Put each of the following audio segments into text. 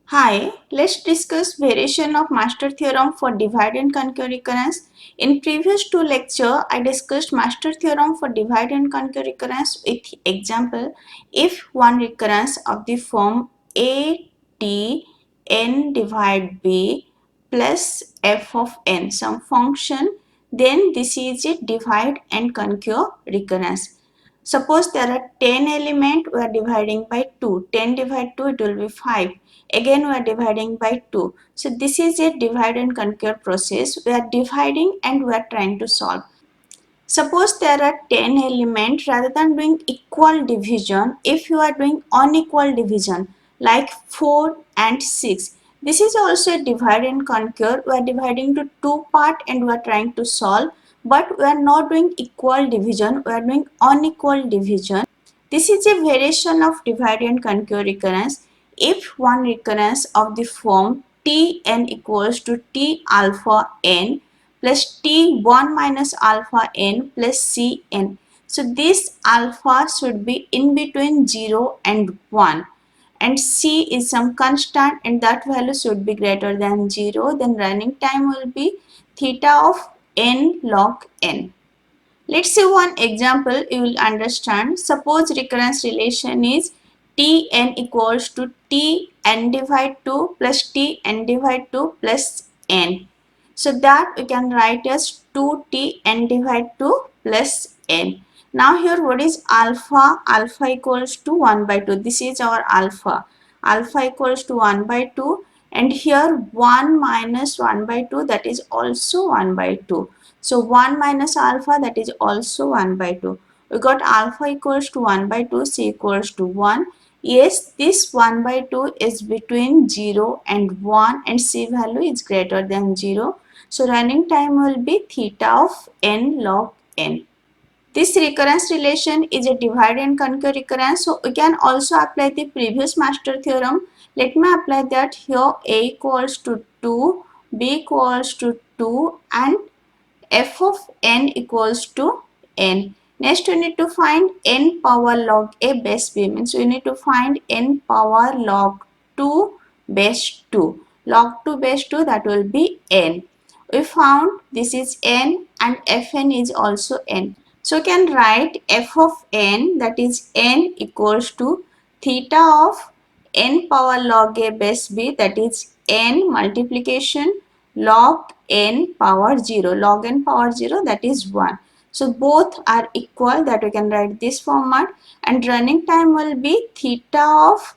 Hi, let's discuss variation of Master theorem for divide and conquer recurrence. In previous two lecture, I discussed Master theorem for divide and conquer recurrence with example if one recurrence of the form a t n divide b plus f of n some function, then this is a divide and conquer recurrence. Suppose there are 10 elements, we are dividing by 2. 10 divided 2, it will be 5. Again, we are dividing by 2. So, this is a divide and conquer process. We are dividing and we are trying to solve. Suppose there are 10 elements, rather than doing equal division, if you are doing unequal division like 4 and 6, this is also a divide and conquer. We are dividing to two parts and we are trying to solve, but we are not doing equal division, we are doing unequal division. This is a variation of divide and conquer recurrence. If one recurrence of the form Tn equals to T alpha n plus T1 minus alpha n plus Cn. So this alpha should be in between 0 and 1, and C is some constant and that value should be greater than 0, then running time will be theta of n log n. Let's see one example you will understand. Suppose recurrence relation is Tn equals to Tn divide 2 plus Tn divide 2 plus n. So that we can write as 2Tn divide 2 plus n. Now here what is alpha? Alpha equals to 1 by 2. This is our alpha. Alpha equals to 1 by 2, and here 1 minus 1 by 2, that is also 1 by 2. So 1 minus alpha, that is also 1 by 2. We got alpha equals to 1 by 2, C equals to 1. Yes, this 1 by 2 is between 0 and 1 and C value is greater than 0. So running time will be theta of n log n. This recurrence relation is a divide and conquer recurrence. So we can also apply the previous master theorem. Let me apply that here. A equals to 2, B equals to 2 and f of n equals to n. Next we need to find n power log a base b, means we need to find n power log 2 base 2. Log 2 base 2, that will be n. We found this is n and fn is also n. So we can write f of n, that is n equals to theta of n power log a base b, that is n multiplication log n power 0. Log n power 0, that is 1. So both are equal, that we can write this format, and running time will be theta of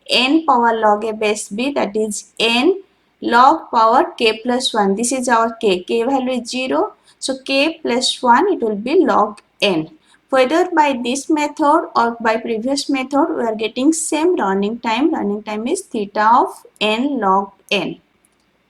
n power log a base b, that is n log power k plus 1. This is our k. K value is 0. So k plus 1, it will be log n. Whether by this method or by previous method, we are getting same running time. Running time is theta of n log n.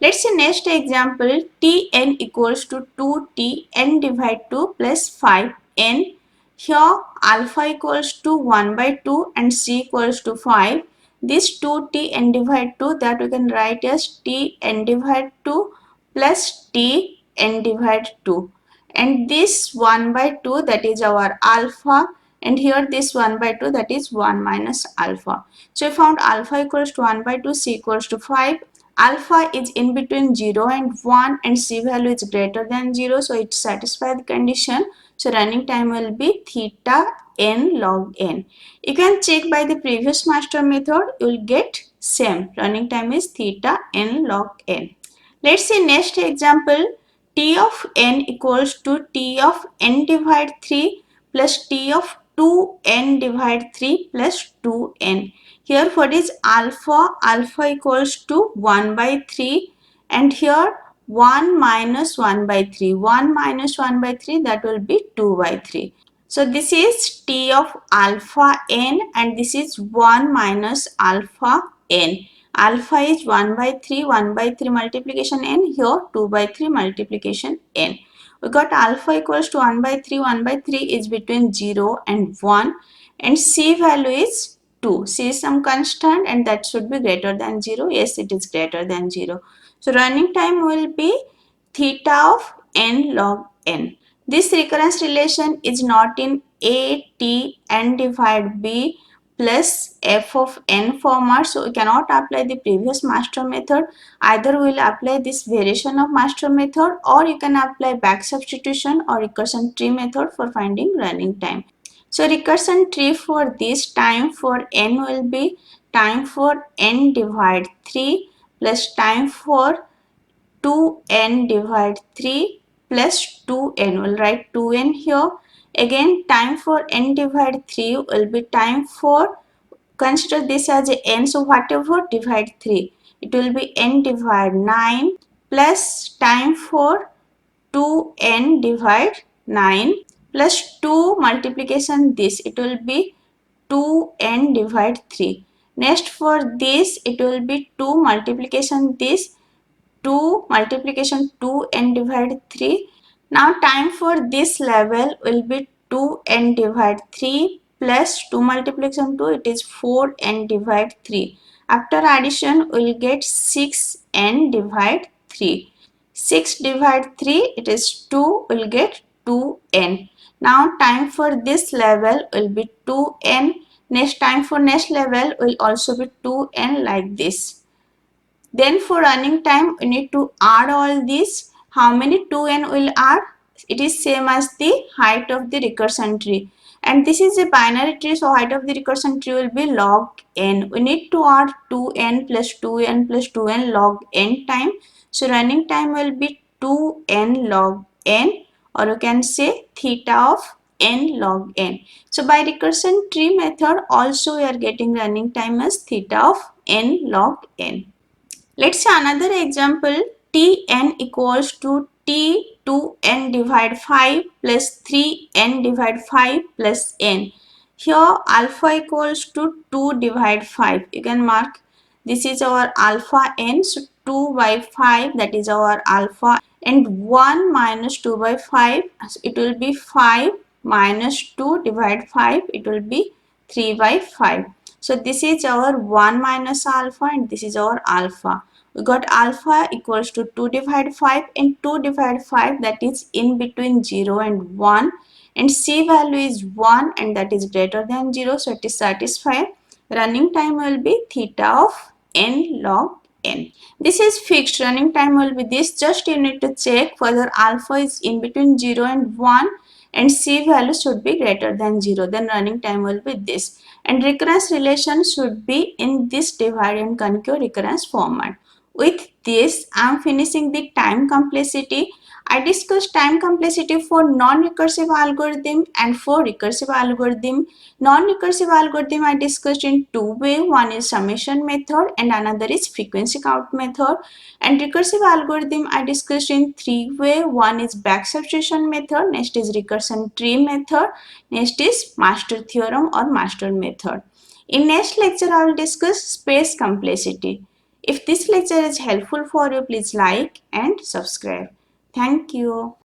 Let's see next example. Tn equals to 2Tn divide 2 plus 5n. Here alpha equals to 1 by 2 and C equals to 5. This 2Tn divide 2, that we can write as Tn divide 2 plus Tn divide 2. And this 1 by 2, that is our alpha, and here this 1 by 2, that is 1 minus alpha. So we found alpha equals to 1 by 2, C equals to 5. Alpha is in between 0 and 1 and C value is greater than 0, so it satisfies the condition. So running time will be theta n log n. You can check by the previous master method, you will get same. Running time is theta n log n. Let's see next example. T of n equals to T of n divide 3 plus T of 2n divide 3 plus 2n. Here what is alpha? Alpha equals to 1 by 3, and here 1 minus 1 by 3. 1 minus 1 by 3, that will be 2 by 3. So this is T of alpha n and this is 1 minus alpha n. Alpha is 1 by 3, 1 by 3 multiplication n, here 2 by 3 multiplication n. We got alpha equals to 1 by 3, 1 by 3 is between 0 and 1 and C value is 2. C is some constant and that should be greater than 0. Yes, it is greater than 0. So running time will be theta of n log n. This recurrence relation is not in A, T, n divide B plus f of n format. So we cannot apply the previous master method. Either we will apply this variation of master method, or you can apply back substitution or recursion tree method for finding running time. So recursion tree for this time for n will be time for n divide 3 plus time for 2n divide 3 plus 2n. We'll write 2n here. Again, time for n divide 3 will be time for, consider this as a n, so whatever divide 3, it will be n divide 9 plus time for 2n divide 9 plus 2 multiplication this, it will be 2n divide 3. Next for this, it will be 2 multiplication this, 2 multiplication 2n divide 3. Now time for this level will be 2n divide 3 plus 2 multiplication 2, it is 4n divide 3. After addition we will get 6n divide 3. 6 divide 3, it is 2, we will get 2n. Now time for this level will be 2n. Next time for next level will also be 2n, like this. Then for running time, we need to add all these. How many 2n will add? It is same as the height of the recursion tree. And this is a binary tree, so height of the recursion tree will be log n. We need to add 2n plus 2n plus 2n log n time. So running time will be 2n log n, or you can say theta of n log n. So by recursion tree method also we are getting running time as theta of n log n. Let's say another example, Tn equals to T2n divide 5 plus 3n divide 5 plus n. Here alpha equals to 2 divide 5. You can mark this is our alpha n. So 2 by 5, that is our alpha, and 1 minus 2 by 5. So it will be 5 minus 2 divide 5. It will be 3 by 5. So this is our 1 minus alpha, and this is our alpha. We got alpha equals to 2 divide 5, and 2 divide 5, that is in between 0 and 1, and C value is 1, and that is greater than 0, so it is satisfied. Running time will be theta of n log n. This is fixed. Running time will be this. Just you need to check whether alpha is in between 0 and 1 and C value should be greater than 0. Then running time will be this. And recurrence relation should be in this divide and conquer recurrence format. With this, I am finishing the time complexity. I discussed time complexity for non-recursive algorithm and for recursive algorithm. Non-recursive algorithm I discussed in two ways. One is summation method and another is frequency count method. And recursive algorithm I discussed in three ways. One is back substitution method, next is recursion tree method, next is master theorem or master method. In next lecture, I will discuss space complexity. If this lecture is helpful for you, please like and subscribe. Thank you.